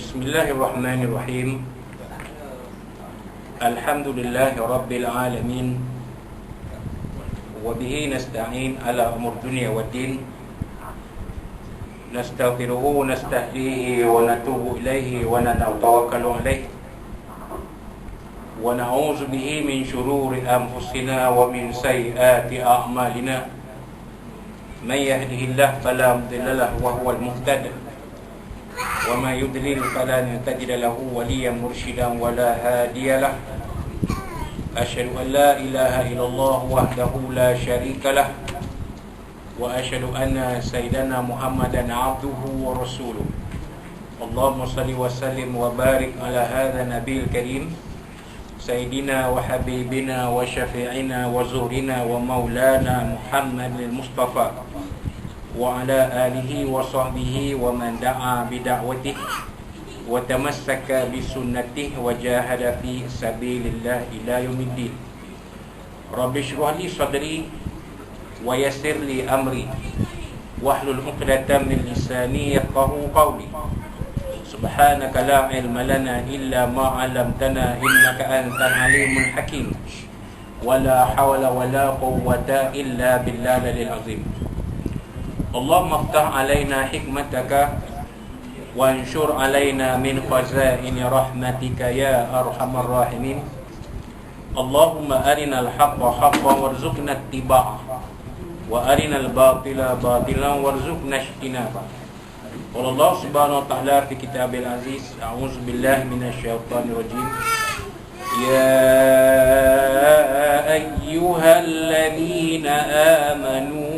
Bismillahirrahmanirrahim. Alhamdulillahi Rabbil alamin. Wa bihi nasta'in ala umur dunya waddin. Nastaghfiruhu wa nastahdihi wa natubu ilaihi wa natawakkalu alaihi. Wa na'udzu bihi min shururi anfusina wa min sayyiati a'malina. Man yahdihillahu fala mudilla lahu wa huwal muhtadi. وما يضلل فلن تجد له وليا مرشدا ولا هادي له أشهد أن لا إله إلا الله وحده لا شريك له وأشهد أن سيدنا محمدا عبده ورسوله اللهم صل وسلم وبارك على هذا النبي الكريم سيدنا وحبيبنا وشفيعنا وزهرنا ومولانا محمد المصطفى وعلى آله وصحبه ومن دعا بدعوته وتمسك بسنته وجاهد في سبيل الله إلى يوم الدين. رب اشرح لي صدري ويسر لي أمري واحلل عقدة من لساني يفقهوا قولي. سبحانك لا علم لنا إلا ما علمتنا إنك أنت العليم الحكيم ولا حول ولا قوة إلا بالله العلي العظيم. اللهم افتح علينا حكمتك وانشر علينا من خزائن رحمتك يا أرحم الراحمين. اللهم أرنا الحق حقا وارزقنا اتباعه وأرنا الباطل باطلا وارزقنا اجتنابه. قال الله سبحانه وتعالى في كتابه العزيز أعوذ بالله من الشيطان الرجيم يا أيها الذين آمنوا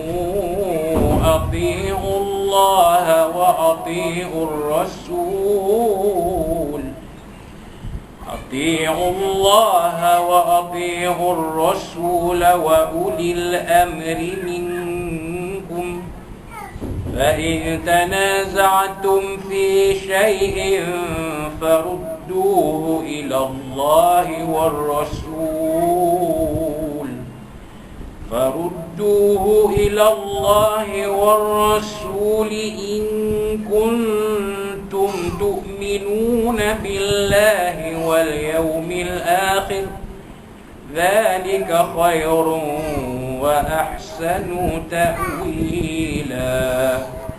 أطيعوا الله وأطيعوا الرسول أطيعوا الله وأطيعوا الرسول وأولي الأمر منكم فإن تنازعتم في شيء فردوه إلى الله والرسول إن كنتم تؤمنون بالله واليوم الآخر ذلك خير وأحسن تأويلا.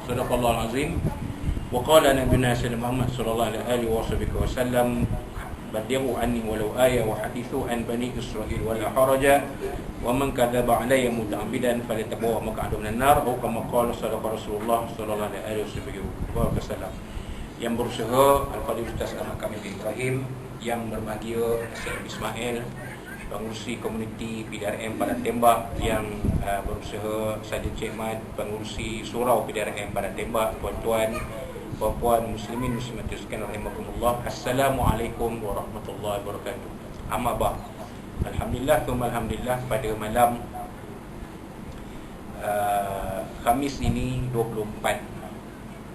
صدق الله العظيم. وقال نبينا سيدنا محمد صلى الله عليه وسلم بلغوا عني ولو آية وحديثوا عن بني إسرائيل ولا حرج ومن كذب علي متعمدا فليتبوأ مقعده من النار أو كما قال صدق رسول الله صلى الله عليه وسلم. Yang berusaha Al-Fadhil Ustaz Ahmad Kamil bin Ibrahim, yang berbahagia Syed Ismail, pengurusi komuniti PDRM Padang Tembak, yang berusaha Sarjan Cik Mat, pengurusi surau PDRM Padang Tembak, tuan-tuan, puan-puan muslimin muslimat sekalian rahimakumullah. Assalamualaikum warahmatullahi wabarakatuh. Amma ba'd. Alhamdulillah, alhamdulillah, pada malam Khamis ini 24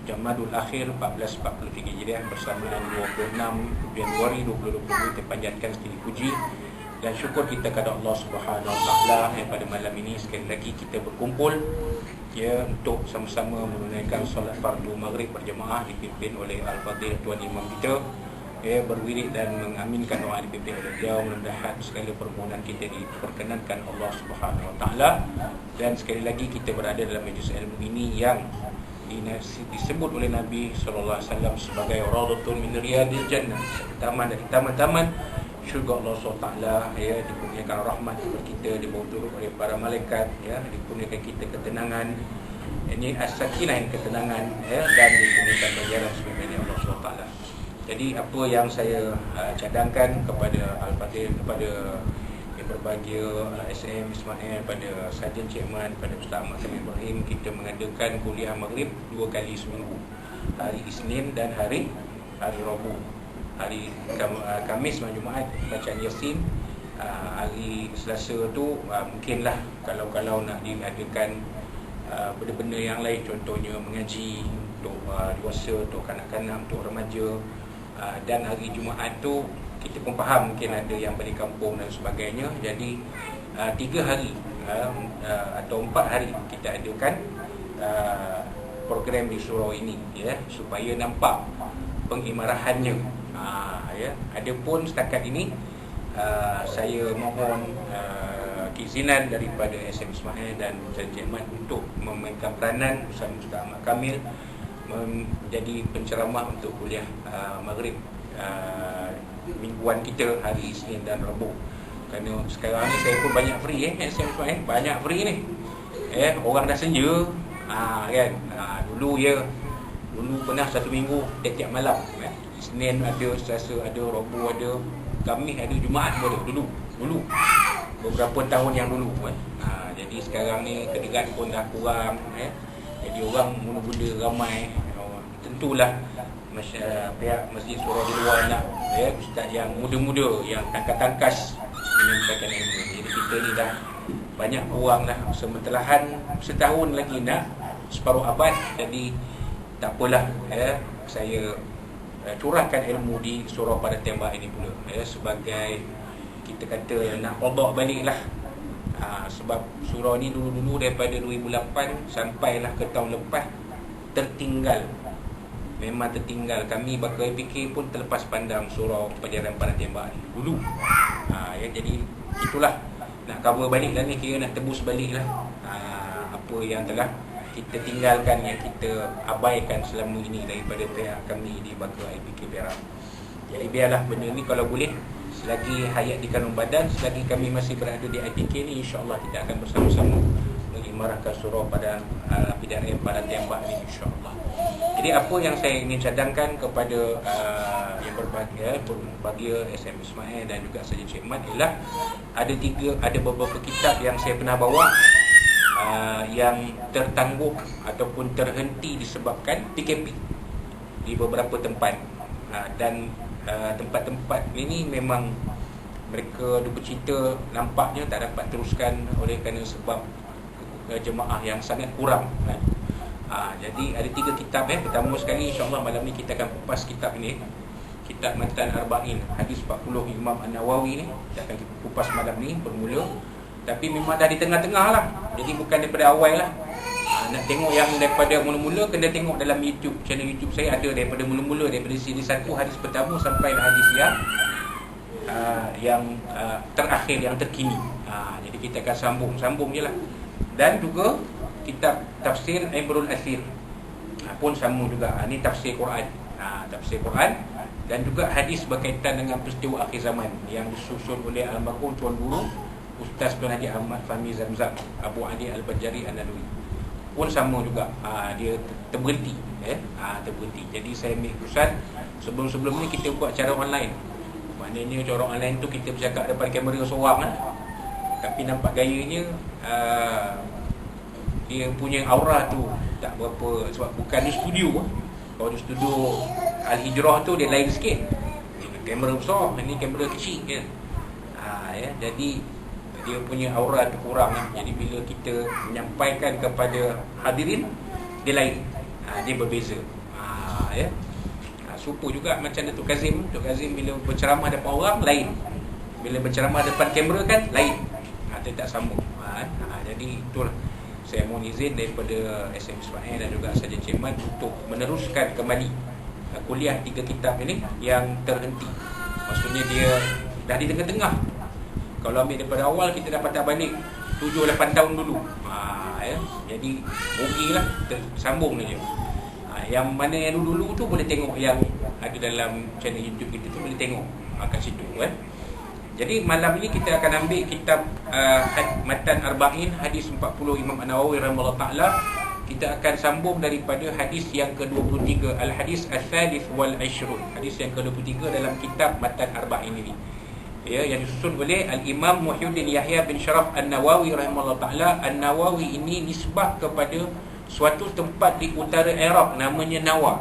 Jamadul Akhir 1443 Hijriah bersamaan 26 Januari 2020, terpanjatkan segala puji dan syukur kita kepada Allah Subhanahu Wa Taala yang pada malam ini sekali lagi kita berkumpul untuk sama-sama menunaikan solat fardu maghrib berjemaah dipimpin oleh Al-Fadhil Tuan Imam kita, berwirid dan mengaminkan doa dipimpin oleh beliau. Mudah-mudahan segala permohonan kita diperkenankan Allah Subhanahu Wa Taala, dan sekali lagi kita berada dalam majlis ilmu ini yang disebut oleh Nabi sallallahu alaihi wasallam sebagai Rawdatun min Riyadil Jannah, taman dari taman-taman syurga Allah SWT, dikurniakan rahmat kepada kita, dibawa turut oleh para malaikat, dikurniakan kita ketenangan, ini as-sakinah, yang ketenangan, dan dikurniakan ganjaran sebagai Allah SWT. Jadi apa yang saya cadangkan kepada Al-Fadhil, kepada yang berbahagia SM Ismail, pada Sarjan Cik Man, pada Ustaz Ahmad Kamil Ibrahim, kita mengadakan kuliah maghrib 2 kali seminggu, hari Isnin dan hari Rabu. Hari Khamis dan Jumaat bacaan Yasin. Hari Selasa tu mungkinlah kalau nak diadakan benda-benda yang lain, contohnya mengaji untuk dewasa, untuk kanak-kanak, untuk remaja. Dan hari Jumaat tu kita pun faham mungkin ada yang balik kampung dan sebagainya. Jadi 3 hari atau 4 hari kita adakan program di surau ini, supaya nampak pengimarahannya. Ya. Adapun setakat ini saya mohon keizinan daripada SM Ismail dan Encik Mat untuk memainkan peranan bersama Ustaz Ahmad Kamil menjadi penceramah untuk kuliah Maghrib mingguan kita hari Isnin dan Rabu. Kerana sekarang ni saya pun banyak free SM Ismail, banyak free ni. Orang dah senja kan. Dulu pernah satu minggu tiap-tiap malam. Isnin ada, Selasa ada, Rabu ada, Khamis ada, Jumaat pun ada dulu beberapa tahun yang dulu jadi sekarang ni kedekat pun dah kurang jadi orang mula-mula ramai. Tentulah pihak Masjid Surau di luar nak ustaz yang muda-muda yang tangkas-tangkas menyampaikan ilmu. Jadi kita ni dah banyak kurang dah, sementelahan setahun lagi nak separuh abad. Jadi tak apalah saya curahkan ilmu di surau pada tembak ini pula sebagai kita kata nak qada baliklah. Sebab surau ni dulu-dulu daripada 2008 sampailah ke tahun lepas tertinggal. Memang tertinggal. Kami bakal fikir pun terlepas pandang surau Penjaran Pada Tembak ni dulu. Jadi itulah nak cover balik lah ni, kira nak tebus balik lah apa yang telah kita tinggalkan, yang kita abaikan selama ini daripada pihak kami di Bakar IPK Perak. Jadi biarlah benda ni kalau boleh selagi hayat di kandung badan, selagi kami masih berada di IPK ni, insya-Allah kita akan bersama-sama mengimarahkan surau pada PDRM Pada Tembak ni, insya-Allah. Jadi apa yang saya ingin cadangkan kepada yang berbahagia SM Ismail dan juga Saja Cik Mat ialah ada beberapa kitab yang saya pernah bawa yang tertangguh ataupun terhenti disebabkan PKP di beberapa tempat. Dan tempat-tempat ini memang mereka bercerita nampaknya tak dapat teruskan oleh kerana sebab jemaah yang sangat kurang. Jadi ada 3 kitab. Pertama sekali insya-Allah malam ni kita akan kupas kitab ini, kitab Matan Arba'in Hadis 40 Imam An-Nawawi ni. Kita akan kupas malam ni bermula. Tapi memang dah di tengah-tengah lah, jadi bukan daripada awal lah. Nak tengok yang daripada mula-mula, kena tengok dalam YouTube, channel YouTube saya ada daripada mula-mula, daripada siri 1 hadis pertama sampai hadis yang terakhir, yang terkini. Jadi kita akan sambung je lah. Dan juga kitab tafsir Ibrul Asir pun sama juga. Ini tafsir Quran, tafsir Quran dan juga hadis berkaitan dengan peristiwa akhir zaman yang disusun oleh almarhum Tuan Guru Ustaz Tuan Haji Ahmad Fahmi Zamzam Abu Ali Al-Bajari An-Nalwi pun sama juga. Dia terberhenti terberhenti. Jadi saya ambil keputusan sebelum ni kita buat cara online. Maknanya cara online tu kita bercakap depan kamera seorang tapi nampak gayanya dia punya aura tu tak berapa, sebab bukan di studio. Kalau di studio Al-Hijrah tu dia lain sikit, kamera besar, ini kamera kecil kan. Jadi dia punya aura tu kurang. Jadi bila kita menyampaikan kepada hadirin, dia lain, dia berbeza. Serupa juga macam Datuk Kazim. Datuk Kazim bila berceramah depan orang lain, bila berceramah depan kamera kan lain. Dia tak sama. Jadi itulah saya mohon izin daripada SM Ismail dan juga Saja Cik Mat untuk meneruskan kembali kuliah 3 kitab ini yang terhenti. Maksudnya dia dah di tengah-tengah. Kalau ambil daripada awal, kita dah patah balik 7-8 tahun dulu. Jadi rugilah, sambung je. Yang mana yang dulu-dulu tu boleh tengok, yang ada dalam channel YouTube kita tu boleh tengok kat situ Jadi malam ini kita akan ambil kitab Matan Arba'in Hadis 40 Imam An-Nawawi rahimahullah ta'ala. Kita akan sambung daripada hadis yang ke-23, Al-Hadis Al-Thalith Wal-Ashrun, hadis yang ke-23 dalam kitab Matan Arba'in ini, yang disusun oleh Al-Imam Muhyiddin Yahya bin Sharaf An-Nawawi rahimahullah ta'ala. An-Nawawi ini nisbah kepada suatu tempat di utara Iraq namanya Nawa.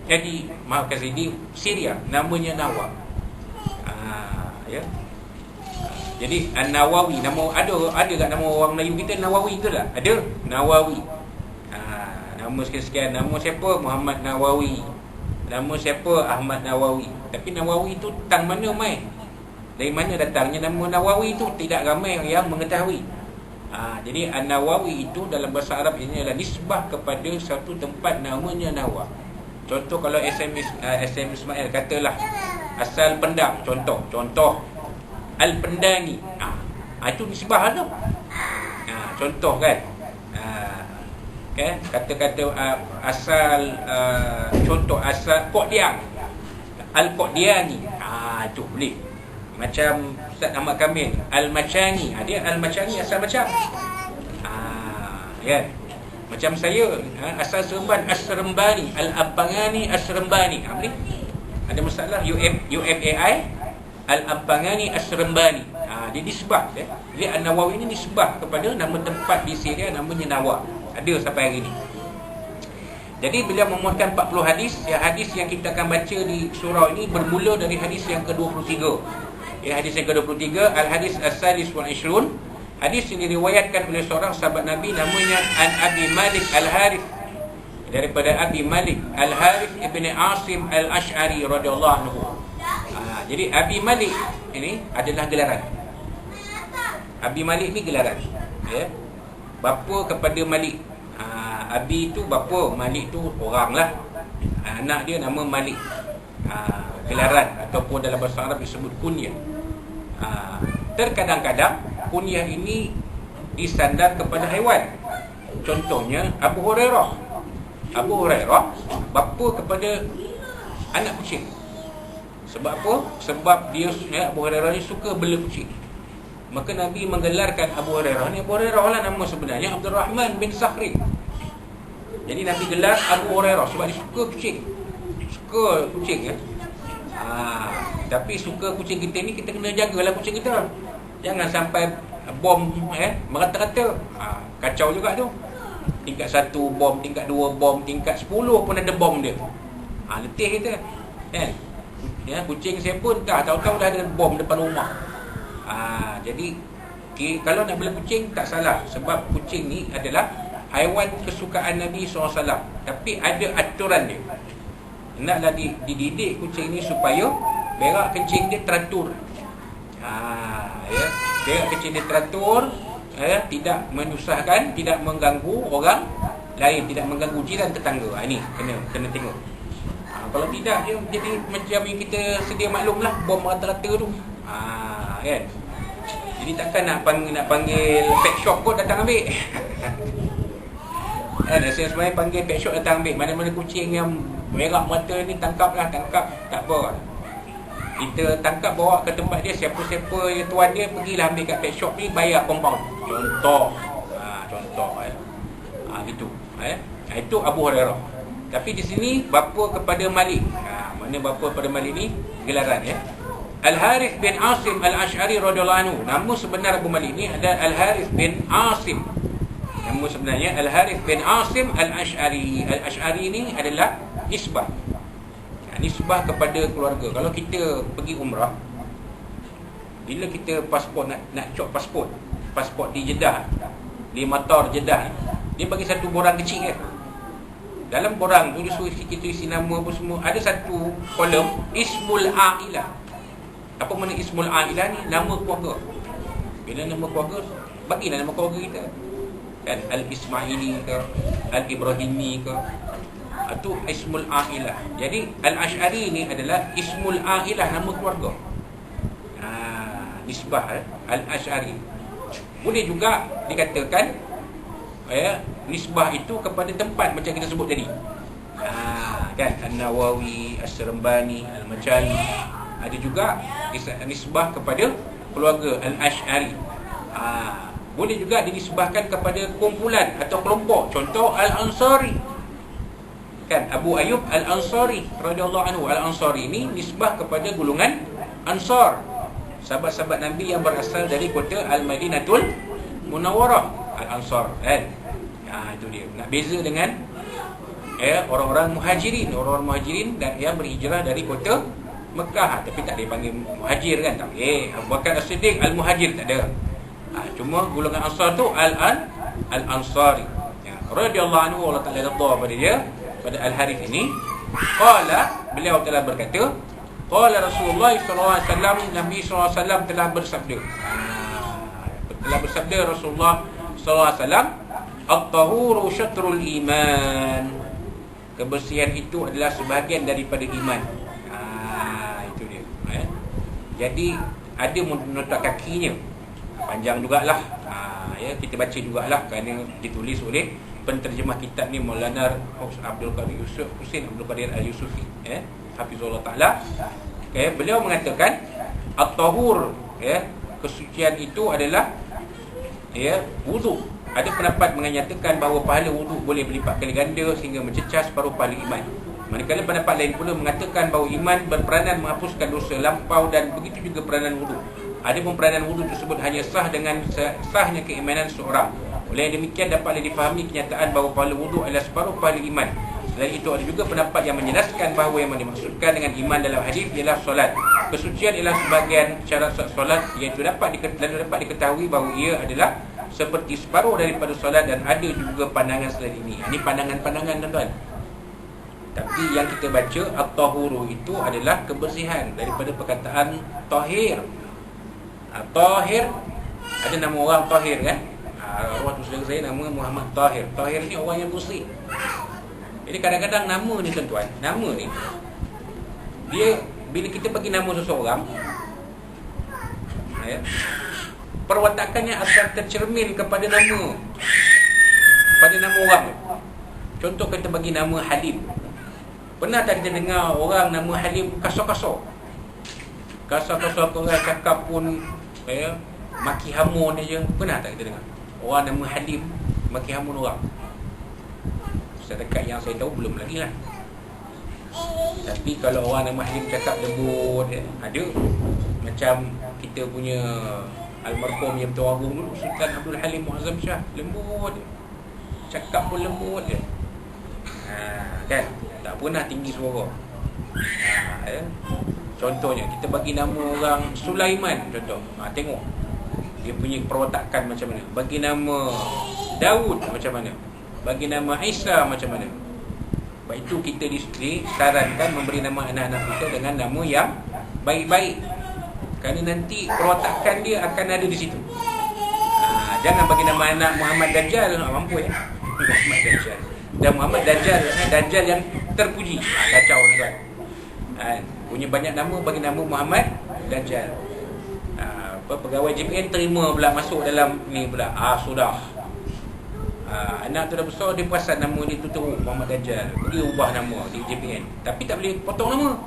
Jadi maafkan saya, di Syria namanya Nawa. Jadi An-Nawawi, nama ada kat nama orang Melayu kita Nawawi ke tak? Ada Nawawi. Nama sekian-sekian, nama siapa? Muhammad Nawawi. Nama siapa? Ahmad Nawawi. Tapi Nawawi itu tang mana mai? Dari mana datangnya nama Nawawi itu? Tidak ramai yang mengetahui. Jadi An-Nawawi itu dalam bahasa Arab ini adalah nisbah kepada satu tempat namanya Nawa. Contoh kalau SM Ismail katalah asal pendang, contoh al-pendani. Itu nisbah tu. Contoh kan. Kan kata-kata asal contoh asal Qodian, al-Qodiani. Itu boleh. Macam Ustaz Ahmad Kamil al-Macani, dia al-Macani asal macam. Ya. Macam saya asal Seremban as-Serembani, al-Abbangani as-Serembani. Boleh. Ada masalah UFAI al-Abbangani as-Serembani. Dia nisbah ya. Jadi An-Nawawi ini nisbah kepada nama tempat di Syria namanya Nawa. Ada sampai hari ini. Jadi beliau memuatkan 40 hadis. Hadis yang kita akan baca di surau ini bermula dari hadis yang ke-23. Hadis yang ke-23 al-hadis as-salis wal 20. Hadis yang diriwayatkan oleh seorang sahabat Nabi namanya An Abi Malik Al-Harith, daripada Abi Malik Al-Harith ibn Asim Al-Ash'ari radhiyallahu anhu. Jadi Abi Malik ini adalah gelaran. Abi Malik ni gelaran, ya. Bapa kepada Malik. Abi tu bapa, Malik tu orang lah. Anak dia nama Malik. Gelaran ataupun dalam bahasa Arab disebut kunyah. Terkadang-kadang kunyah ini disandar kepada haiwan. Contohnya Abu Hurairah. Abu Hurairah bapa kepada anak kucing. Sebab apa? Sebab dia Abu Hurairah ni suka bela kucing. Maka Nabi menggelarkan Abu Hurairah ni, Abu Hurairah lah nama sebenarnya Abdul Rahman bin Sakhri. Jadi Nabi gelar Abu Hurairah sebab dia suka kucing. Suka kucing ya. Tapi suka kucing kita ni, kita kena jagalah kucing kita. Jangan sampai bom merata-rata. Kacau juga tu. Tingkat 1 bom, tingkat 2 bom, tingkat 10 pun ada bom dia. Letih kita. Kan? Ya, kucing saya pun tahu-tahu dah ada bom depan rumah. Jadi kalau nak bela kucing tak salah, sebab kucing ni adalah haiwan kesukaan Nabi SAW. Tapi ada aturan dia. Hendaklah dididik kucing ni supaya berak kencing dia teratur. Ya, berak kencing dia teratur, tidak menyusahkan, tidak mengganggu orang lain, tidak mengganggu jiran tetangga. Ini kena tengok. Kalau tidak dia jadi macam yang kita sedia maklumlah, bom rata-rata tu. Kan? Jadi takkan nak panggil pet shop pun datang ambil. Saya sebenarnya panggil pet shop datang ambil. Mana-mana kucing yang berak mata ni tangkap, tak apa. Kita tangkap, bawa ke tempat dia. Siapa-siapa yang tuan dia, pergilah ambil kat pet shop ni, bayar compound. Contoh gitu. Itu Abu Hurairah. Tapi di sini bapa kepada Malik. Mana bapa kepada Malik ni gelaran ya. Al-Harith bin Asim Al-Ash'ari radhiyallahu anhu. Nama sebenar Abu Malik ni adalah Al-Harith bin Asim. Nama sebenarnya Al-Harith bin Asim Al-Ash'ari. Al-Ash'ari ni adalah nisbah. Nisbah kepada keluarga. Kalau kita pergi umrah, bila kita pasport nak cop pasport di Jeddah, di Matar Jeddah, dia bagi satu borang kecil kan. Dalam borang tu dia suruh kita isi nama apa semua. Ada satu kolom Ismul Ailah. Apa makna Ismul Ailah ni? Nama keluarga. Bila nama keluarga, bagilah nama keluarga kita. Kan Al-Ismaili ke, Al-Ibrahimi ke. Itu Ismul Ailah. Jadi Al-Ash'ari ni adalah Ismul Ailah, nama keluarga. Nisbah Al-Ash'ari. Boleh juga dikatakan nisbah itu kepada tempat macam kita sebut tadi. Kan An-Nawawi, As-Serembani, Al-Macani. Ada juga nisbah kepada keluarga Al-Ash'ari. Boleh juga dinisbahkan kepada kumpulan atau kelompok. Contoh Al-Ansari. Kan Abu Ayyub Al-Ansari radhiyallahu anhu. Al-Ansari ini nisbah kepada golongan Ansar, sahabat-sahabat Nabi yang berasal dari kota Al-Madinatul Munawwarah. Al-Ansar kan. Itu dia. Nak beza dengan orang-orang muhajirin. Orang-orang muhajirin yang berhijrah dari kota Mekah. Tapi tak boleh panggil muhajir kan. Tak boleh. Abu Bakar As-Siddiq Al-Muhajir tak ada. Cuma golongan Ansar tu Al-Ansari. Radhiyallahu anhu, Allah Ta'ala redha pada dia, pada Al-Harith ini. Qala, beliau telah berkata, qala Rasulullah SAW, Nabi SAW telah bersabda. Telah bersabda Rasulullah SAW, at-tahuru syatrul iman. Kebersihan itu adalah sebahagian daripada iman. Itu dia. Jadi ada nota kakinya. Panjang jugalah. Kita baca jugalah kerana ditulis oleh penterjemah kitab ni Maulana Abdul Qadir Husain Abdul Qadir Al-Yusufi, hafizullah taala. Beliau mengatakan at-tahur, kesucian itu adalah wudu. Ada pendapat menyatakan bahawa pahala wudu boleh berlipat kali ganda sehingga mencecah separuh pahala iman. Manakala pendapat lain pula mengatakan bahawa iman berperanan menghapuskan dosa lampau dan begitu juga peranan wudu. Adapun peranan wudu tersebut hanya sah dengan sahnya keimanan seorang. Oleh demikian dapatlah difahami kenyataan bahawa pahala wudu adalah separuh pahala iman. Selain itu ada juga pendapat yang menjelaskan bahawa yang dimaksudkan dengan iman dalam hadis ialah solat. Kesucian ialah sebahagian syarat solat, iaitu dapat diketahui bahawa ia adalah seperti separuh daripada solat dan ada juga pandangan selain ini. Ini pandangan-pandangan tuan-tuan. Tapi yang kita baca at-tahuru itu adalah kebersihan daripada perkataan tahir. Tahir, ada nama orang Tahir kan? Arwah tu saudara saya nama Muhammad Tahir. Tahir ni orang yang bersih. Jadi kadang-kadang nama ni tuan-tuan, nama ni dia bila kita bagi nama seseorang, perwatakannya akan tercermin kepada nama orang. Contoh kita bagi nama Halim. Pernah tak kita dengar orang nama Halim kasar-kasar? Kasar-kasar orang cakap pun maki hamun aja. Pernah tak kita dengar orang nama Halim maki hamun orang? Sedekat yang saya tahu belum lagi lah. Tapi kalau orang nama Halim cakap lembut, ada. Macam kita punya almarhum yang Tuan Agung dulu, Sultan Abdul Halim Muazzam Shah, lembut. Cakap pun lembut je. Kan? Tak pernah tinggi suara. Contohnya kita bagi nama orang Sulaiman contoh. Tengok dia punya perwatakan macam mana. Bagi nama Daud macam mana. Bagi nama Isa macam mana. Sebab itu kita disarankan memberi nama anak-anak kita dengan nama yang baik-baik. Kerana nanti perwatakan dia akan ada di situ. Jangan bagi nama anak Muhammad Dajjal. Mampu Muhammad Dajjal. Dan Muhammad Dajjal, Dajjal yang terpuji. Kacau tuan. Punya banyak nama, bagi nama Muhammad Dajjal. Pegawai JPN terima pula masuk dalam ni pula. Sudah. Anak tu dah besar, dia perasan nama dia tu teruk, Muhammad Dajjal. Dia ubah nama di JPN. Tapi tak boleh potong nama.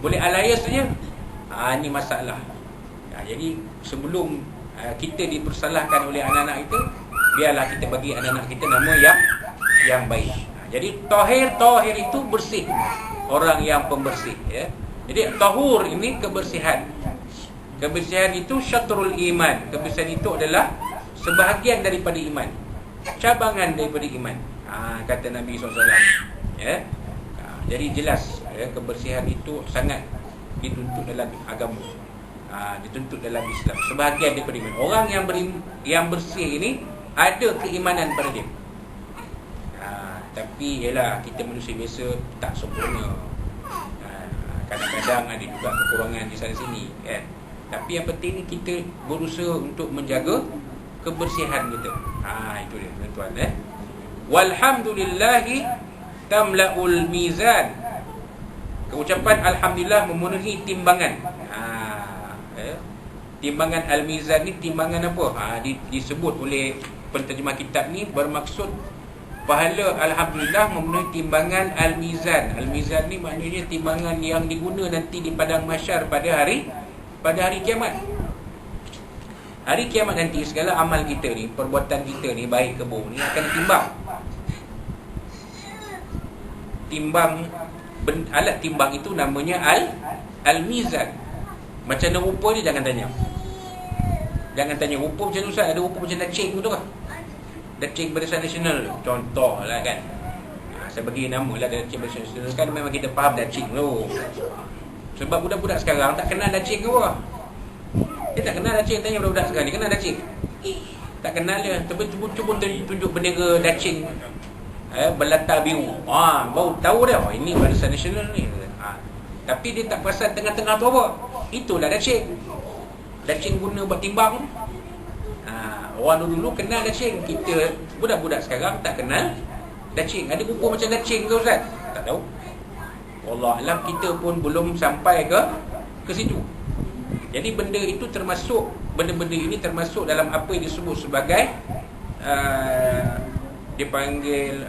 Boleh alias saja. Ini masalah. Jadi sebelum kita dipersalahkan oleh anak-anak kita, biarlah kita bagi anak-anak kita nama yang baik. Jadi tahir itu bersih. Orang yang pembersih, Jadi tahur ini kebersihan. Kebersihan itu syatrul iman. Kebersihan itu adalah sebahagian daripada iman, cabangan daripada iman. Kata Nabi SAW. Jadi jelas, kebersihan itu sangat dituntut dalam agama, dituntut dalam Islam. Sebahagian daripada iman. Orang yang bersih ini ada keimanan pada dia. Tapi ialah kita manusia biasa tak sempurna. Kadang-kadang ada juga kekurangan di sana sini, kan. Tapi yang penting ni kita berusaha untuk menjaga kebersihan kita. Itu dia tuan-tuan. Walhamdulillahi tamla'ul mizan. Ucapan alhamdulillah memenuhi timbangan. Timbangan al-mizan ni timbangan apa? Disebut oleh penterjemah kitab ni bermaksud pahala alhamdulillah memenuhi timbangan al-mizan. Al-mizan ni maknanya timbangan yang diguna nanti di padang mahsyar pada hari kiamat. Hari kiamat nanti segala amal kita ni, perbuatan kita ni, baik ke buruk ni akan ditimbang. Alat timbang itu namanya al-mizan. Macam mana rupa ni jangan tanya. Jangan tanya rupa macam Ustaz, ada rupa macam dacing tu kah? Dacing Barisan Nasional contoh lah kan. Saya bagi nama lah dacing Barisan Nasional. Kan memang kita faham dacing tu. Sebab budak-budak sekarang tak kenal dacing ke apa. Dia tak kenal dacing. Tanya budak-budak sekarang ni kenal dacing? Tak kenal dia. Cuba tunjuk bendera dacing berlatar biru. Baru tahu dia ini Barisan Nasional ni. Tapi dia tak perasan tengah-tengah tu apa. Itulah dacing. Dacing guna buat timbang. Orang dulu kenal dacing. Kita budak-budak sekarang tak kenal Dacing, ada rupa macam dacing ke Ustaz? Tak tahu. Wallah alam, kita pun belum sampai ke situ. Jadi benda itu termasuk, benda-benda ini termasuk dalam apa yang disebut sebagai dipanggil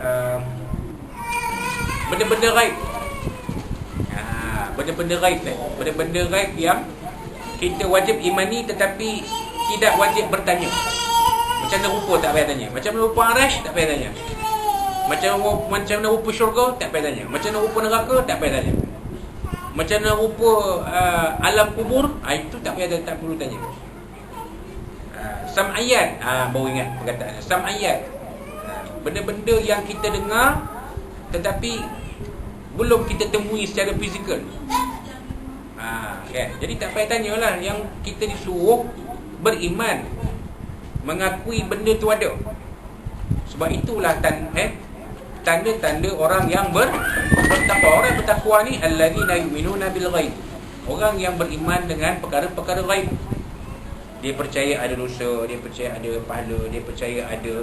benda-benda ghaib. Benda-benda ghaib ni, benda-benda ghaib yang kita wajib imani tetapi tidak wajib bertanya. Macam mana rupa tak payah tanya. Macam mana rupa arash tak payah tanya. Macam mana rupa syurga tak payah tanya. Macam mana rupa neraka tak payah tanya. Macam mana rupa alam kubur, itu tak payah, tak perlu tanya. Sam'ayat, baru ingat perkataan sam'ayat. Benda-benda yang kita dengar tetapi belum kita temui secara fizikal. Kan? Jadi tak payah tanyalah. Yang kita disuruh beriman, mengakui benda tu ada. Sebab itulah tanda-tanda orang yang bertakwa. Orang bertakwa ni allazina yu'minuna bil ghaib. Orang yang beriman dengan perkara-perkara ghaib. Dia percaya ada dosa, dia percaya ada pahala, dia percaya ada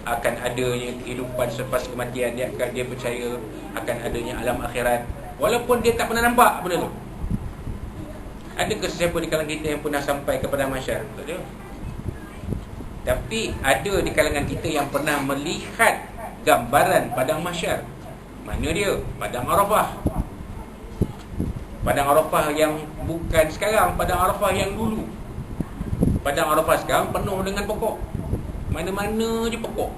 akan adanya kehidupan selepas kematian, dia percaya akan adanya alam akhirat. Walaupun dia tak pernah nampak benda tu. Adakah sesiapa di kalangan kita yang pernah sampai kepada mahsyar? Tak ada. Tapi ada di kalangan kita yang pernah melihat gambaran padang mahsyar. Mana dia? Padang Arafah. Padang Arafah yang bukan sekarang, padang Arafah yang dulu. Padang Arafah sekarang penuh dengan pokok. Mana-mana je pokok.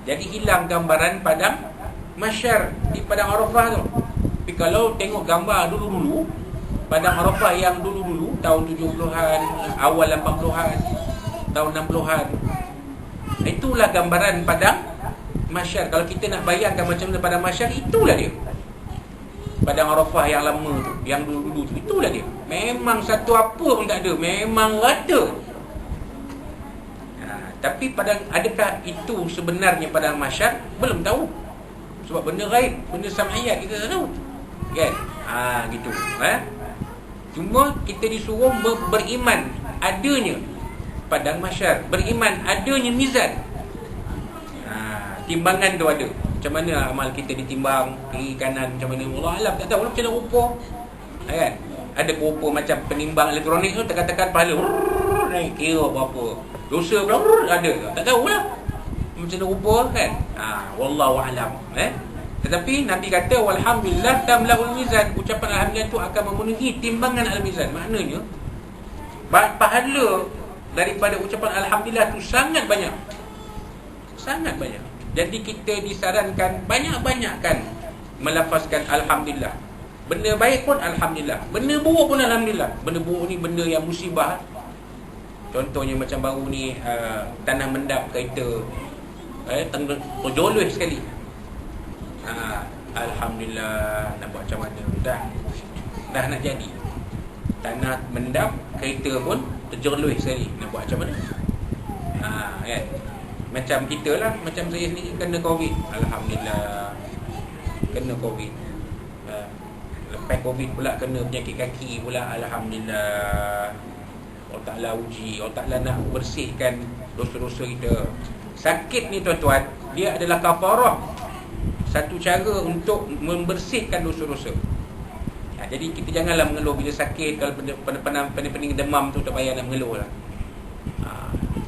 Jadi hilang gambaran padang mahsyar di padang Arafah tu. Tapi kalau tengok gambar dulu-dulu, padang Arafah yang dulu-dulu, tahun 70-an, awal 80-an, tahun 60-an, itulah gambaran padang mahsyar. Kalau kita nak bayangkan macam mana padang mahsyar, itulah dia. Padang Arafah yang lama tu, yang dulu-dulu tu, itulah dia. Memang satu apa pun tak ada, memang rata. Tapi adakah itu sebenarnya padang mahsyar? Belum tahu. Sebab benda ghaib, benda sam'iyat kita tak tahu. Kan? Gitu. Cuma kita disuruh beriman adanya padang mahsyar, beriman adanya mizan. Timbangan tu ada. Macam mana amal kita ditimbang, kiri kanan macam mana, Allah alam tak tahu macam mana rupa. Kan? Ada rupa macam penimbang elektronik tu, tekan-tekan pahala naik kira berapa, dosa berapa ada, tak tahulah macam mana rupa kan. Wallahu alam. Tetapi Nabi kata walhamdulillah tamlaul mizan. Ucapan alhamdulillah tu akan memenuhi timbangan al-mizan. Maknanya pahala daripada ucapan alhamdulillah tu sangat banyak. Sangat banyak. Jadi kita disarankan banyak-banyakkan melafazkan alhamdulillah. Benda baik pun alhamdulillah, benda buruk pun alhamdulillah. Benda buruk ni benda yang musibah. Contohnya macam baru ni tanah mendap kereta terjoloi sekali. Alhamdulillah, nak buat macam mana? Dah nak jadi. Tanah mendap, kereta pun terjoloi sekali. Nak buat macam mana? Kan? Macam kita lah, macam saya sendiri kena Covid. Alhamdulillah, kena Covid. Lepas Covid pula kena penyakit kaki pula. Alhamdulillah, Allah Ta'ala uji, Allah Ta'ala nak bersihkan dosa-dosa kita. Sakit ni tuan-tuan, dia adalah kafarah, satu cara untuk membersihkan dosa-dosa. Jadi kita janganlah mengeluh bila sakit. Kalau pening demam tu tak payah nak mengeluh lah.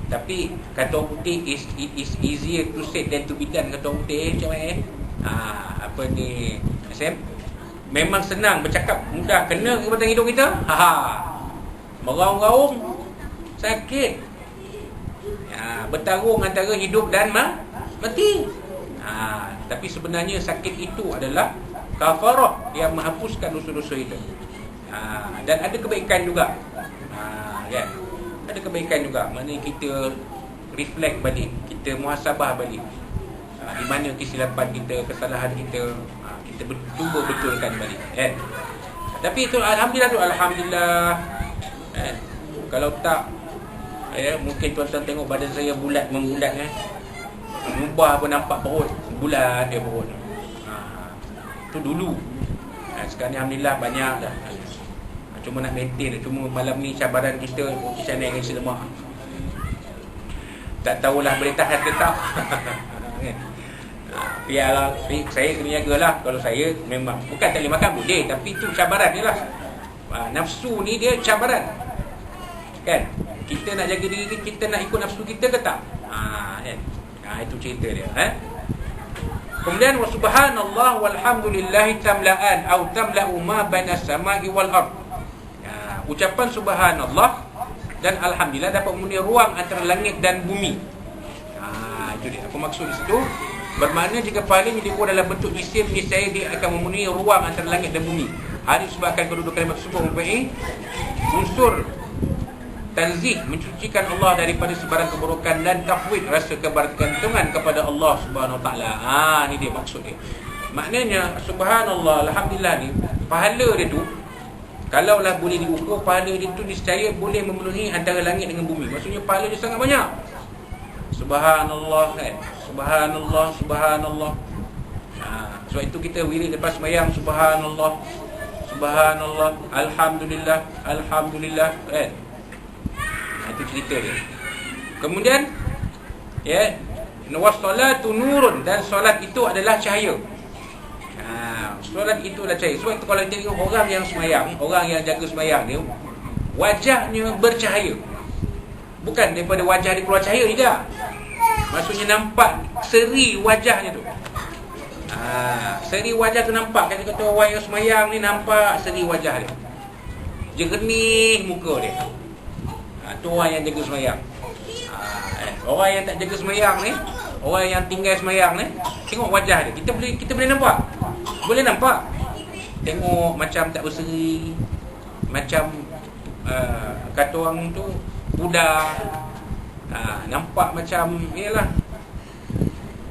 Tapi kata orang putih, it is easier to say than to be done. Kata orang putih macam mana apa ni Sam? Memang senang bercakap, mudah. Kena ke batang hidung kita, meraung-raung, sakit. Bertarung antara hidup dan mati. Tapi sebenarnya sakit itu adalah kafarah yang menghapuskan dosa-dosa itu. Dan ada kebaikan juga. Kan? Ada kebaikan juga. Maknanya kita reflect balik, kita muhasabah balik. Di mana kesilapan kita, kesalahan kita, kita cuba betulkan balik. Tapi itu alhamdulillah tu, alhamdulillah. Kalau tak, mungkin tuan-tuan tengok badan saya bulat membulat Mubah pun nampak perut, bulat dia perut. Tu dulu. Sekarang ni alhamdulillah banyak dah. Cuma nak maintain. Cuma malam ni cabaran kita kisah naik dengan lemak. Tak tahulah boleh tahan ke tak. Biarlah, saya kena jagalah. Kalau saya memang bukan tak boleh makan, boleh, tapi itu cabaran dia lah. Nafsu ni dia cabaran, kan? Kita nak jaga diri kita, nak ikut nafsu kita ke tak? Kan? Itu cerita dia. Kemudian wa subhanallah walhamdulillahi tamla'an atau tamla'u ma baina as-sama'i wal ard. Ucapan subhanallah dan alhamdulillah dapat memenuhi ruang antara langit dan bumi. Itu dia. Apa maksud di situ? Bermakna jika pahala yang dibuat dalam bentuk isim, niscaya dia akan memenuhi ruang antara langit dan bumi. Hari sebabkan kedudukan kalimat tersebut mempunyai unsur tanzih, mencucikan Allah daripada sebarang keburukan, dan tafwid, rasa kebergantungan kepada Allah Subhanahu Wa Taala. Ni dia maksud dia. Maknanya subhanallah, alhamdulillah ni pahala dia tu, kalaulah boleh diukur, pahala dia tu niscaya boleh memenuhi antara langit dengan bumi. Maksudnya pahala dia sangat banyak. Subhanallah, kan? Subhanallah, subhanallah. Sebab itu kita wirid lepas sembahyang, subhanallah, subhanallah, alhamdulillah, alhamdulillah, kan? Itu cerita dia. Kemudian wassalatu nurun, dan solat itu adalah cahaya. Solat itu adalah cahaya. Sebab itu kalau tengok orang yang sembahyang, orang yang jaga sembahyang dia, wajahnya bercahaya. Bukan daripada wajah dia keluar cahaya, tidak. Maksudnya nampak seri wajahnya tu. Seri wajah tu nampak. Kata orang yang sembahyang ni nampak seri wajah dia, jernih muka dia. Tu orang yang jaga sembahyang. Orang yang tak jaga sembahyang ni, orang yang tinggal sembahyang ni, tengok wajah dia, kita boleh nampak. Boleh nampak. Tengok macam tak berseri, macam kata orang tu budak. Nampak macam yalah,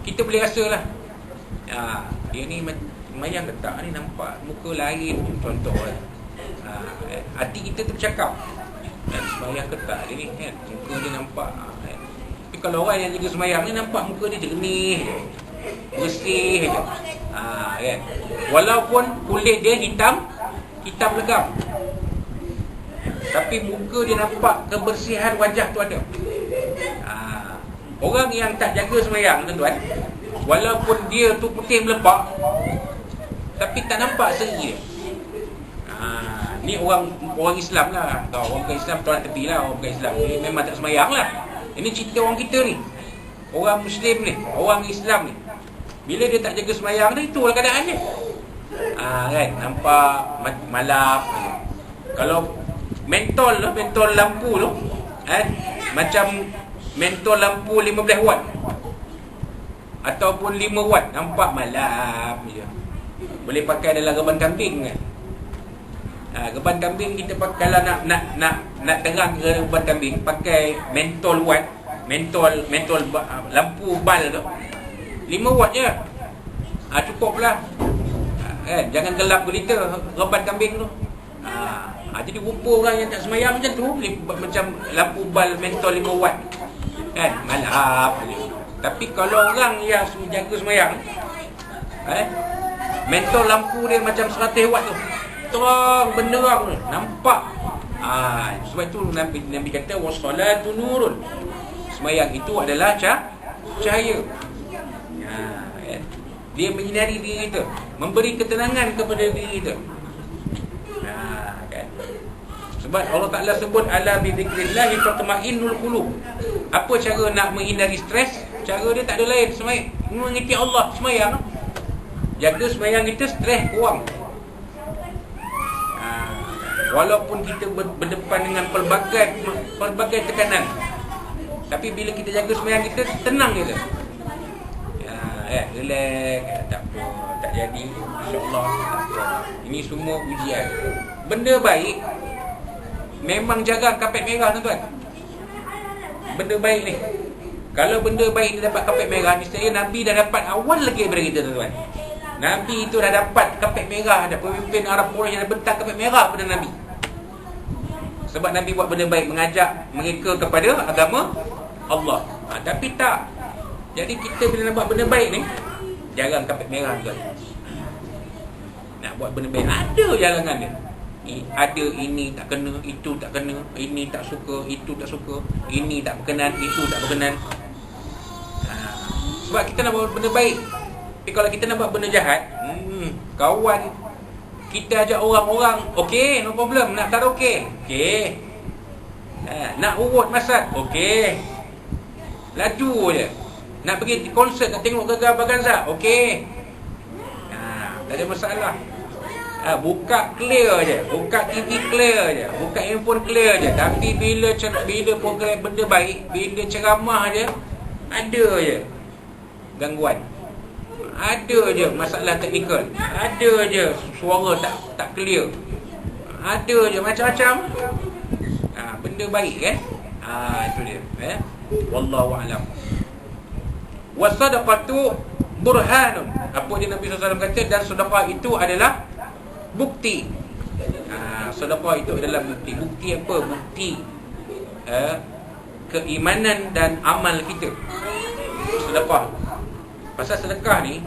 kita boleh rasalah. Dia ni sembahyang ke tak ni, nampak muka lain contohlah. Hati kita tu bercakap, sembahyang ke tak dia ni, kan? Muka dia nampak, kan? Tapi kalau orang yang jaga sembahyang ni, nampak muka dia jernih, bersih je. Kan? Walaupun kulit dia hitam legam, tapi muka dia nampak kebersihan wajah tu ada. Orang yang tak jaga sembahyang, tuan-tuan, walaupun dia tu putih melepak, tapi tak nampak seri dia. Ni orang Islam lah. Orang bukan Islam tolak tepi lah. Orang bukan Islam ni memang tak sembahyang lah. Ini cerita orang kita ni, orang Muslim ni, orang Islam ni. Bila dia tak jaga sembahyang ni, itulah keadaan dia. Kan, nampak malap. Kalau mentol lampu tu, macam mentol lampu 15 watt ataupun 5 watt, nampak malap je. Boleh pakai dalam reban kambing, kan? Reban kambing kita pakai, kalau nak terang ke reban kambing, pakai mentol watt, mentol lampu bal tu 5 watt je. Cukup lah. Jangan gelap gulita reban kambing tu. Jadi rupa orang yang tak sembahyang macam tu, macam lampu bal mentol 5 watt, kan? Malap je. Tapi kalau orang yang jaga sembahyang, mentol lampu dia macam 100 watt tu, terang benderang tu, nampak. Sebab itu Nabi kata wassalatu nurun, sembahyang itu adalah cahaya. Dia menyinari diri kita, memberi ketenangan kepada diri kita. Kan? Sebab Allah Ta'ala sebut ala bi dzikrillah tatma'innul qulub. Apa cara nak menghindari stres? Cara dia tak ada lain, mengikuti Allah, sembahyang. Jaga sembahyang kita, stres kurang. Walaupun kita berdepan dengan pelbagai tekanan, tapi bila kita jaga sembahyang kita, tenang je. Relax, tak apa, tak jadi, insya-Allah tak apa. Ini semua ujian. Benda baik memang jarang kapet merah, tuan-tuan. Benda baik ni, kalau benda baik dia dapat kapet merah, niscaya Nabi dah dapat awal lagi daripada kita, tuan-tuan. Nabi itu dah dapat kapet merah, ada pemimpin Arab Quraisy yang dah bentang kapet merah pada Nabi. Sebab Nabi buat benda baik, mengajak mereka kepada agama Allah. Tapi tak. Jadi kita bila nak buat benda baik ni, jarang kapet merah, tuan. Nak buat benda baik, ada jalangan dia. Ada ini tak kena, itu tak kena, ini tak suka, itu tak suka, ini tak berkenan, itu tak berkenan. Sebab kita nak buat benda baik. Tapi kalau kita nak buat benda jahat, kawan kita ajak orang-orang, okey, no problem. Nak karaoke, okey. Nak urut masak, okey. Laju je. Nak pergi konsert, nak tengok Gaga Baganza, okey. Tak ada masalah. Buka clear je, buka TV clear je, buka handphone clear je. Tapi bila program benda baik, bila ceramah je, ada je gangguan, ada je masalah teknikal, ada je suara tak clear, ada je macam-macam. Benda baik kan. Itu dia. Wallahu a'lam. Wasadaqatu burhanun. Apa dia Nabi SAW kata? Dan sedekah itu adalah bukti. Sedekah itu adalah bukti. Bukti apa? Bukti keimanan dan amal kita. Sedekah. Pasal sedekah ni,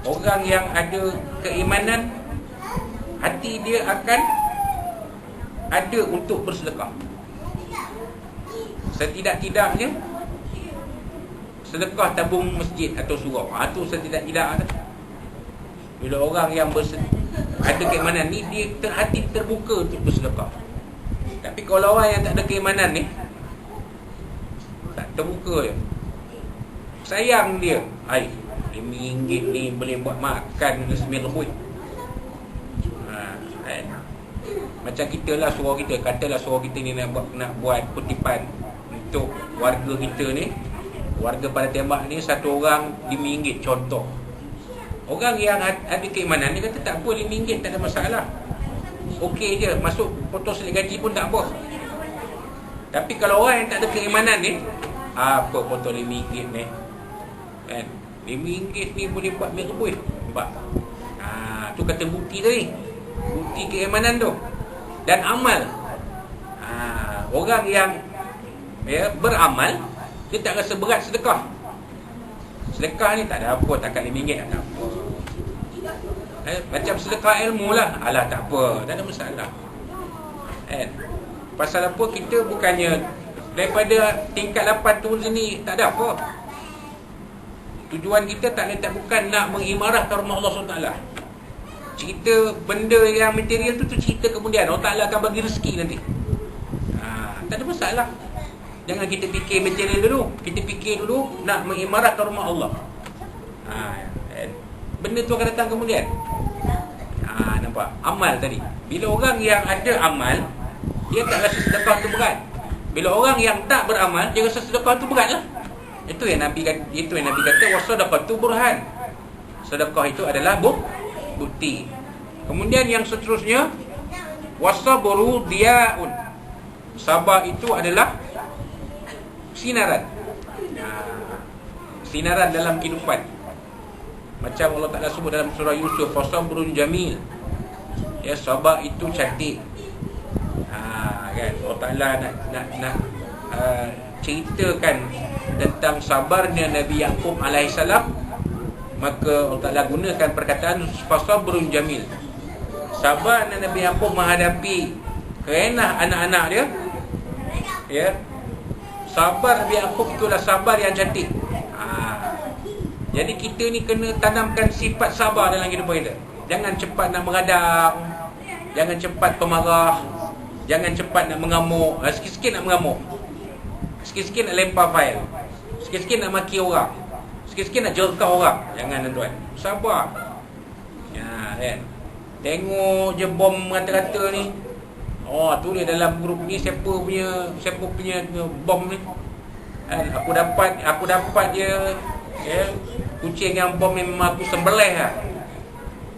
orang yang ada keimanan, hati dia akan ada untuk bersedekah. Setidak-tidaknya sedekah tabung masjid atau surau. Itu setidak-tidak. Bila orang yang ada keimanan ni, dia hati terbuka untuk bersedekah. Tapi kalau orang yang tak ada keimanan ni, tak terbuka je, sayang dia, RM5 ni boleh buat makan sembilan rebus. Macam kita lah, surau kita, katalah surau kita ni nak buat kutipan untuk warga kita ni, warga pada tembak ni, satu orang RM5 contoh. Orang yang ada keimanan dia kata tak apa, RM5 tak ada masalah, okey je, masuk potong selit gaji pun tak apa. Tapi kalau orang yang tak ada keimanan ni, apa potong RM5 ni kan, RM5 ni boleh buat rebus. Nampak? Tu kata bukti tadi, bukti keimanan tu dan amal. Orang yang beramal, dia tak rasa berat sedekah. Sedekah ni tak ada apa, takat RM5 tak apa. Macam sedekah ilmu lah, alah tak apa, tak ada masalah. Pasal apa? Kita bukannya daripada tingkat 8 turun sini, tak ada apa. Tujuan kita tak bukan nak mengimarahkan rumah Allah SWT. Cerita benda yang material tu cerita kemudian. Allah Ta'ala akan bagi rezeki nanti. Tak ada masalah. Jangan kita fikir material dulu. Kita fikir dulu nak mengimarahkan rumah Allah. Benda tu akan datang kemudian. Nampak? Amal tadi. Bila orang yang ada amal, dia tak rasa sedekah tu berat. Bila orang yang tak beramal, dia rasa sedekah tu berat lah. Itu yang Nabi kata wasadaqatu burhan. Sedekah itu adalah bukti. Kemudian yang seterusnya, wasabru diyaun. Sabar itu adalah sinaran. Sinaran dalam kehidupan. Macam Allah Ta'ala sebut dalam surah Yusuf, fasabrun jamil. Ya, sabar itu cantik. Kan Allah Ta'ala nak ceritakan tentang sabarnya Nabi Yaqub alaihissalam, maka Allah Ta'ala gunakan perkataan fasabrun jamil. Sabar Nabi Yaqub menghadapi kerenah anak-anak dia. Ya, sabar Nabi Yaqub itulah sabar yang cantik. Jadi kita ni kena tanamkan sifat sabar dalam kehidupan kita. Jangan cepat nak meradang, jangan cepat pemarah, jangan cepat nak mengamuk. Sikit-sikit nak mengamuk, sikit-sikit nak lempar fail, sikit-sikit nak maki orang, sikit-sikit nak jerkah orang. Jangan tuan-tuan, sabar. Kan? Tengok je bom rata-rata ni. Tu dia dalam grup ni, siapa punya bom ni. Aku dapat je. Kucing yang bom ni memang aku sembelih lah.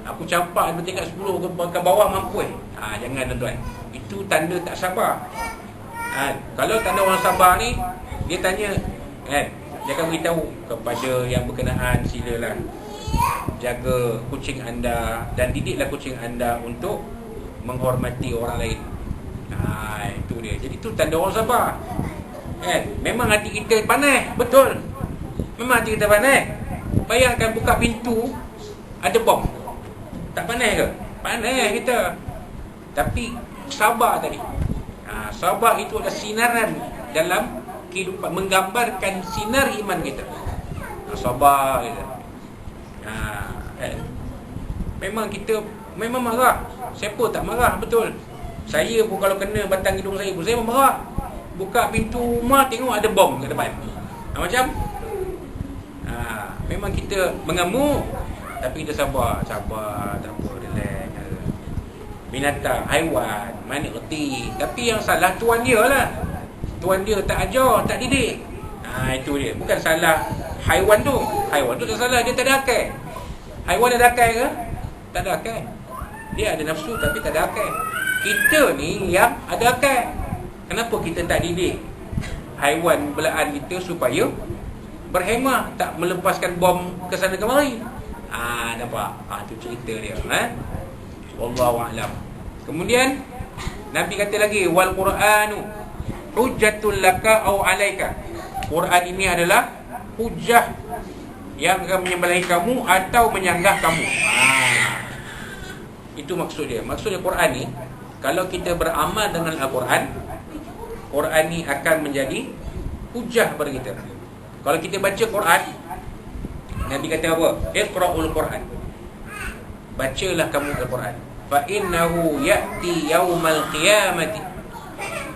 Aku campak dari tingkat 10 ke bawah mampu. Jangan tuan-tuan. Itu tanda tak sabar. Kalau tanda orang sabar ni, dia tanya, dia akan beritahu kepada yang berkenaan, silalah jaga kucing anda dan didiklah kucing anda untuk menghormati orang lain. Itu dia. Jadi itu tanda orang sabar. Memang hati kita panas, betul. Memang hati kita panas. Bayangkan buka pintu, ada bom. Tak panas ke? Panas kita. Tapi sabar tadi. Sabar itu adalah sinaran dalam kehidupan, menggambarkan sinar iman kita. sabar kata. Kan? Memang kita memang marah. Siapa tak marah, betul. Saya pun kalau kena batang hidung saya pun saya pun marah. Buka pintu rumah tengok ada bom kat depan. Macam memang kita mengamuk, tapi kita sabar, tak apa, relax. Binatang, haiwan, mana reti. Tapi yang salah tuan dia lah. Tuan dia tak ajar, tak didik. Itu dia. Bukan salah haiwan tu. Haiwan tu tak salah, dia tak ada akal. Haiwan ada akal ke? Tak ada akal. Dia ada nafsu tapi tak ada akal. Kita ni yang ada akal. Kenapa kita tak didik haiwan belaan kita supaya berhemah, tak melepaskan bom ke sana kemari? Nampak? Tu cerita dia. Wallahu a'lam. Kemudian Nabi kata lagi, wal Qur'anu hujjatul laka au alaika. Quran ini adalah hujah yang akan menyembelih kamu atau menyanggah kamu. Itu maksud dia. Maksudnya Quran ni, kalau kita beramal dengan Al-Quran, Quran ni akan menjadi hujah kepada kita. Kalau kita baca Quran, Nabi kata apa? Iqra'ul Quran. Bacalah kamu Al-Quran. Fa innahu ya'ti yaumal qiyamati.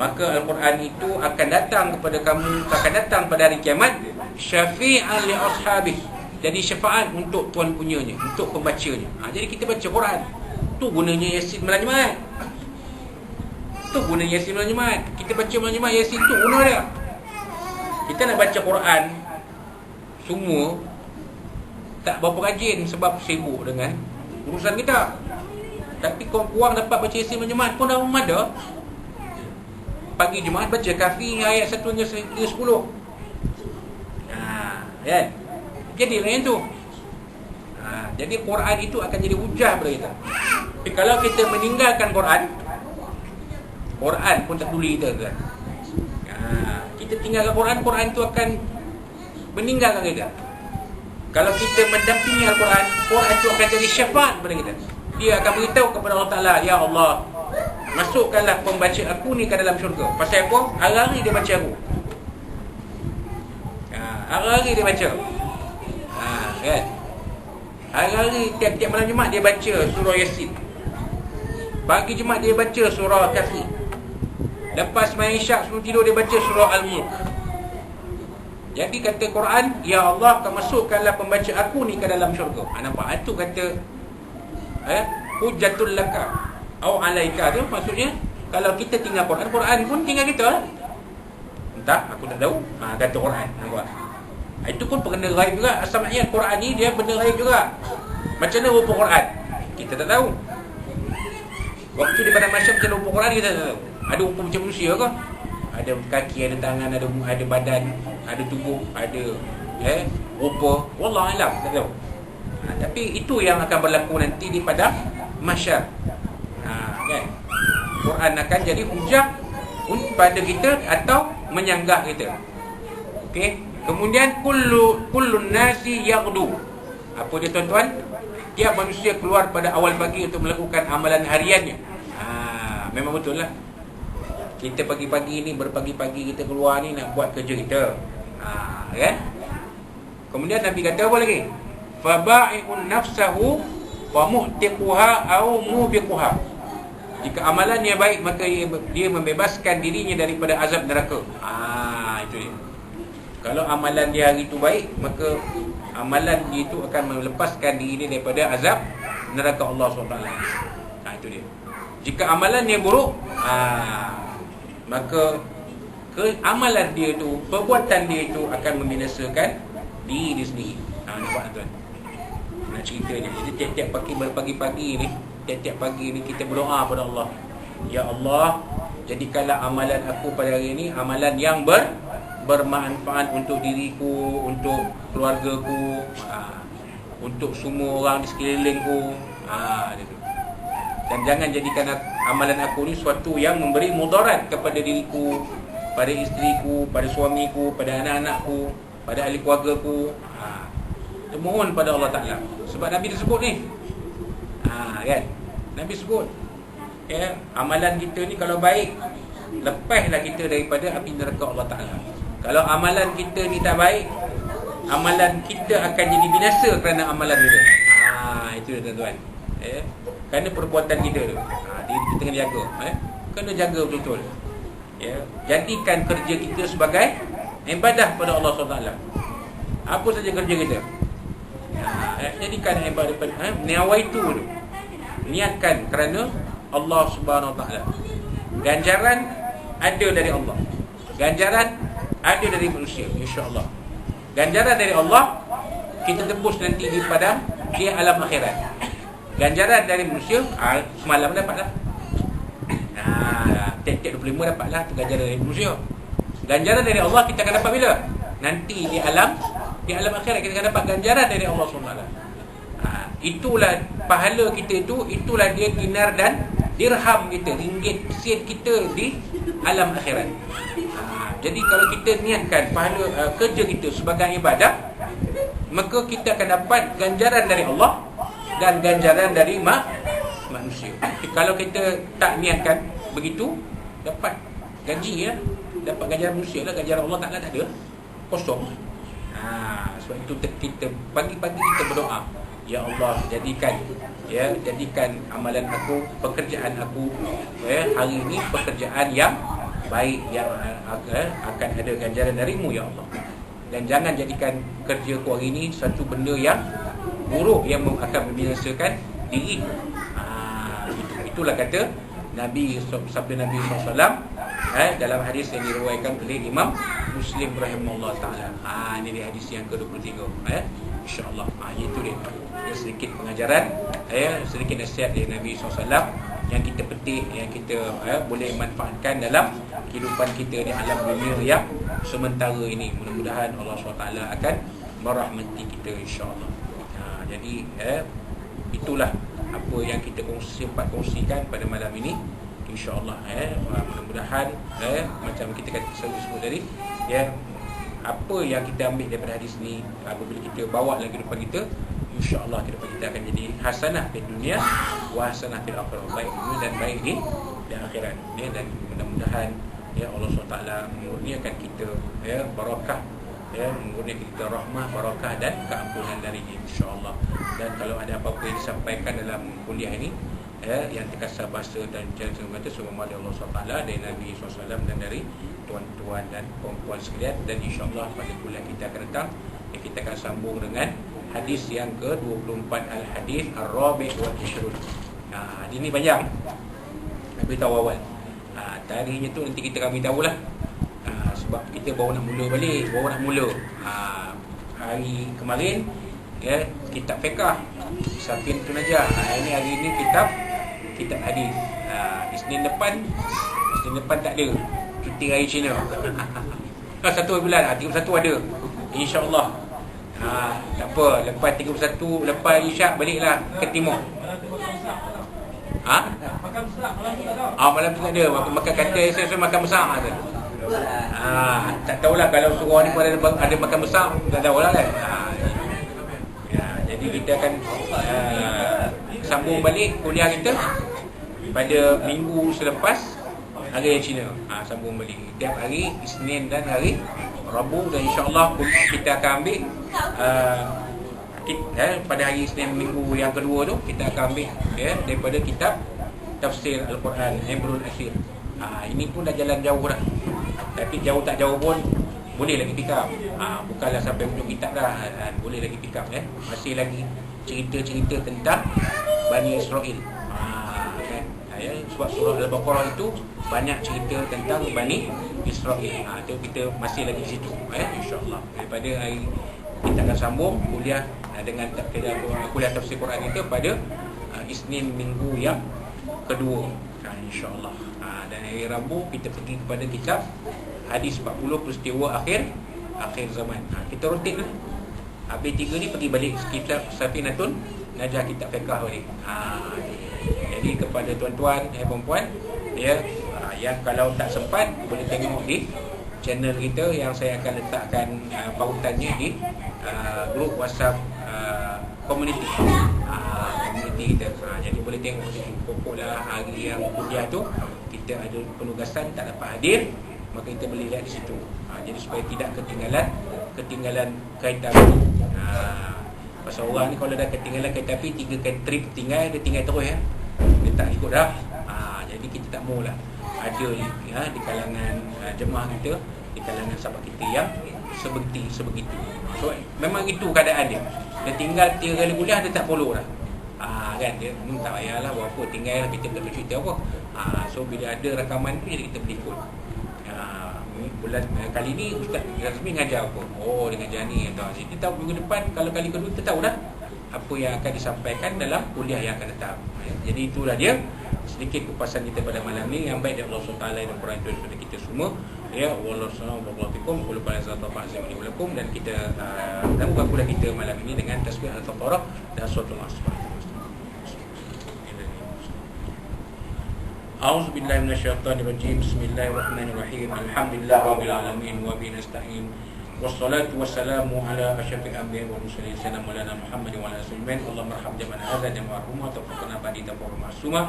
Maka Al-Quran itu akan datang kepada kamu, akan datang pada hari kiamat, syafi'an li ashabih. Jadi syafaat untuk tuan punyanya, untuk pembacanya. Jadi kita baca Quran. Tu gunanya Yasin malam Jumaat. Tu guna Yasin malam Jumaat. Kita baca malam Jumaat Yasin tu guna dia. Kita nak baca Quran semua tak berapa rajin sebab sibuk dengan urusan kita. Tapi kurang dapat baca Yasin malam Jumaat pun dah ada. Pagi Jumaat baca Kafi ayat 1 hingga 10. Kan? Jadi lain tu. Jadi Quran itu akan jadi hujah kepada kita. Tapi kalau kita meninggalkan Quran pun tak peduli kita kan. Kita tinggalkan Quran, Quran itu akan meninggalkan kita. Kalau kita mendampingi Al-Quran, Quran itu akan jadi syafaat kepada kita. Dia akan beritahu kepada Allah Ta'ala, ya Allah, masukkanlah pembaca aku ni ke dalam syurga. Pasal apa? Hari-hari dia baca aku. Hari-hari dia baca. Kan? Hari-hari tiap-tiap malam Jumaat dia baca surah Yasin. Pagi Jumaat dia baca surah Kafi. Lepas main isyak sebelum tidur dia baca surah Al-Mulk. Jadi kata Quran, ya Allah, kau masukkanlah pembaca aku ni ke dalam syurga. Nampak? Itu kata hujjatul laka au alaika tu maksudnya kalau kita tinggal Quran, Quran pun tinggal kita. Entah, aku tak tahu. Kata Quran. Nampak? Itu pun benda ghaib juga. Asalnya Quran ni dia benda ghaib juga. Macam mana rupa Quran? Kita tak tahu. Waktu di padang mahsyar macam rupa Quran kita tak tahu. Ada rupa macam manusia ke? Ada kaki, ada tangan, ada badan, ada tubuh, ada rupa. Wallahu alam, tak tahu. Tapi itu yang akan berlaku nanti di padang mahsyar. Kan? Quran akan jadi hujah pada kita atau menyanggah kita. Okey. Kemudian kullun nasi yaghdu. Apa dia tuan-tuan? Tiap manusia keluar pada awal pagi untuk melakukan amalan hariannya. Memang betul lah. Kita pagi-pagi ni, berpagi-pagi kita keluar ni nak buat kerja kita. Kan? Kemudian Nabi kata apa lagi? Faba'i'un nafsahu wa mu'tiquha au mubiquha. Jika amalannya baik, maka dia membebaskan dirinya daripada azab neraka. Itu dia. Kalau amalan dia hari itu baik, maka amalan dia itu akan melepaskan diri dia daripada azab neraka Allah SWT. Itu dia. Jika amalan dia buruk, maka amalan dia itu, perbuatan dia itu akan membinasakan diri dia sendiri. Nampak tuan? Nak cerita ni. Jadi tiap-tiap pagi-pagi ni, tiap-tiap pagi ni kita berdoa pada Allah. Ya Allah, jadikanlah amalan aku pada hari ini amalan yang bermanfaat untuk diriku, untuk keluargaku, untuk semua orang di sekelilingku. Dan jangan jadikan amalan aku ni suatu yang memberi mudarat kepada diriku, pada isteriku, pada suamiku, pada anak-anakku, pada ahli keluargaku. Mohon pada Allah Ta'ala. Sebab Nabi tersebut ni, kan? Nabi sebut, amalan kita ni kalau baik, lepaslah kita daripada api neraka Allah Ta'ala. Kalau amalan kita ni tak baik, amalan kita akan jadi binasa kerana amalan kita. Itu dia tuan-tuan. Kerana perbuatan kita tu. Kita kena jaga. Kena jaga betul-betul. Jadikan kerja kita sebagai ibadah pada Allah SWT. Apa saja kerja kita, jadikan ibadah. Niawaitu tu, niatkan kerana Allah Subhanahu Wa Taala. Ganjaran ada dari Allah, ganjaran ada dari manusia, insya-Allah. Ganjaran dari Allah kita tebus nanti di padang di alam akhirat. Ganjaran dari manusia semalam dapatlah. Tiap-tiap 25 dapatlah tu ganjaran dari manusia. Ganjaran dari Allah kita akan dapat bila? Nanti di alam akhirat kita akan dapat ganjaran dari Allah SWT. Itulah pahala kita itu, itulah dia dinar dan dirham kita, ringgit sen kita di alam akhirat. Jadi kalau kita niatkan pahala kerja kita sebagai ibadah, maka kita akan dapat ganjaran dari Allah dan ganjaran dari manusia. Kalau kita tak niatkan begitu, dapat gaji dapat ganjaran manusia lah, ganjaran Allah tak ada, kosong. Sebab itu kita pagi-pagi kita berdoa, ya Allah, jadikan amalan aku, pekerjaan aku hari ini pekerjaan yang baik, yang akan ada ganjaran darimu ya Allah. Dan jangan jadikan kerja ku hari ini satu benda yang buruk yang akan membinasakan diri. Itulah kata Nabi, sabda Nabi SAW dalam hadis yang diriwayatkan oleh Imam Muslim rahimahullah ta'ala. Ini dia hadis yang ke-23, insya-Allah. Itu dia sedikit pengajaran, sedikit nasihat dari Nabi SAW yang kita petik, yang kita boleh manfaatkan dalam kehidupan kita di alam dunia yang sementara ini. Mudah-mudahan Allah SWT akan merahmati kita, insya-Allah. Jadi itulah apa yang kita sempat kongsikan pada malam ini, insya-Allah. Mudah-mudahan macam kita kata sebut tadi, apa yang kita ambil daripada hadis ni, apabila kita bawa lagi kehidupan kita, insya-Allah kehidupan kita akan jadi hasanah di dunia wa hasanah fil akhirah, baik dunia dan baik di akhirat. Dan mudah-mudahan Allah SWT mengurniakan kita barakah, mengurniakan kita rahmah, barakah dan keampunan darinya, insya-Allah. Dan kalau ada apa-apa yang disampaikan dalam kuliah ini yang terkasar bahasa dan cara kata, semua dari Allah SWT, dari Nabi SAW dan dari tuan-tuan dan puan-puan sekalian. Dan insya-Allah pada kuliah kita akan datang, kita akan sambung dengan hadis yang ke-24, al-hadis ar-rabi' wal 20. Ini panjang, nak beritahu awal. Tarikhnya tu nanti kita akan beritahulah, sebab kita baru nak mula balik, hari kemarin kitab fiqh Safin Tunajah. Ini hari ini kitab hadis. Isnin depan tak ada, cuti raya Cina. Satu bulan 31 ada, insya-Allah. Tak apa, lepas 31, lepas Isyak baliklah ke timur. Malam tu tak ada, makan kata saya makan besar tu. Tak tahulah kalau surau ni pun ada makan besar, tak tahulah kan. Jadi kita akan sambung balik kuliah kita pada minggu selepas hari raya Cina. Sambung balik tiap hari Isnin dan hari Rabu, dan insya-Allah kita akan ambil pada hari Isnin minggu yang kedua tu kita akan ambil daripada kitab tafsir Al-Quran Ibrul Athir. Ini pun dah jalan jauh dah, tapi jauh tak jauh pun boleh lagi pick up. Bukanlah sampai hujung kitab dah, boleh lagi pick up. Masih lagi cerita-cerita tentang Bani Israel. Sebab surah Al-Baqarah itu banyak cerita tentang Bani Israel. Itu kita masih lagi di situ, insya-Allah. Daripada hari kita akan sambung kuliah dengan kuliah tafsir Quran kita pada Isnin minggu yang kedua, insya-Allah. Dan hari Rabu kita pergi kepada kitab hadis 40 peristiwa akhir zaman. Kita rotate lah. Habis 3 ni pergi balik kitab Safinatun Najah, kitab fiqh balik. Jadi kepada tuan-tuan dan puan-puan, yang kalau tak sempat boleh tengok di channel kita yang saya akan letakkan pautannya di grup WhatsApp community kita. Jadi boleh tengok situ. Pokoklah hari yang kuliah tu kita ada penugasan tak dapat hadir, maka kita boleh lihat di situ. Jadi supaya tidak ketinggalan ketinggalan kereta api. Pasal orang ni kalau dah ketinggalan kereta api 3 kali trip tinggal, dia tinggal terus ya. Dia tak ikut dah. Jadi kita tak maulah ada di kalangan jemaah kita, di kalangan sahabat kita yang sebegitu. So memang itu keadaan dia. Dia tinggal 3 kali kuliah, dia tak follow dah. Kan dia tak payahlah berapa tinggal kita tak cerita apa. So bila ada rakaman tu, jadi kita boleh ikut. Bulan kali ni Ustaz Razmi ngajar apa? Oh, dia ngajar ni. Jadi tahu minggu depan, kalau kali kedua kita tahu dah apa yang akan disampaikan dalam kuliah yang akan datang. Jadi itulah dia sedikit kupasan kita pada malam ni yang baik dari Allah SWT dan Quran itu kepada kita semua. Ya, wallahu a'lam. Dan kita dan buka kuliah kita malam ini dengan tasbih al-Fatihah dan suratul Asr. A'udzu billahi minasyaitonir rajim. Bismillahirrahmanirrahim. Alhamdulillahirabbil alamin wa bihi nasta'in. Wassalatu wassalamu ala asyrafil anbiya'i wal mursalin sayyidina maulana Muhammadin wa ala alihi Allahumma arham jama'an hadza jama'ar rumah tawfiqna ba'di tawfiq ma'suma.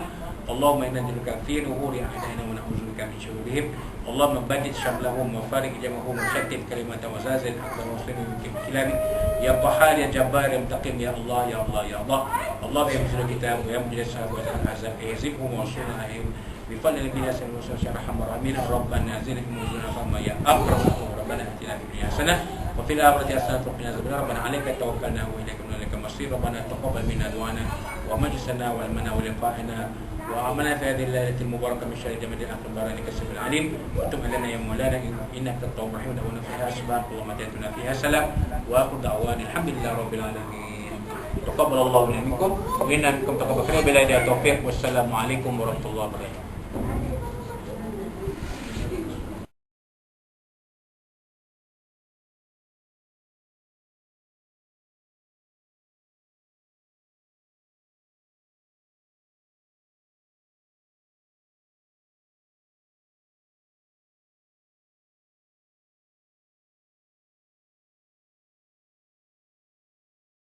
Allahumma inna naj'aluka fi nuhuri a'daina wa na'udzubika min syururihim. Allahumma baddid syamlahum wa farik jama'ahum wa shattid kalimatan wa zazil akbar muslimin min kilami. Ya Qahhar ya Jabbar ya Muntaqim ya Allah ya Allah ya Allah. Allah yang menjadi kitab wa yang menjadi sahabat al-azab yazibhum wa sunnaihim بفضل النبي صلى الله عليه وسلم ارحم الراحمين ربنا زدهم وزنا فما يا اكرم ربنا اتنا في الدنيا حسنه وفي الاخره حسنه وقنا عذاب النار ربنا عليك توكلنا واليك المصير ربنا تقبل منا دعانا ومجلسنا وعلمنا ولقائنا وعملنا في هذه الليله المباركه من شر جمال الاخر بارك السميع العليم وتب علينا يا مولانا انك التواب الرحيم ودعونا فيها سبحانك اللهم اتنا فيها سلام واخر دعوانا الحمد لله رب العالمين تقبل الله منا منكم وإنا منكم تقبل خير بلا توفيق والسلام عليكم ورحمه الله وبركاته.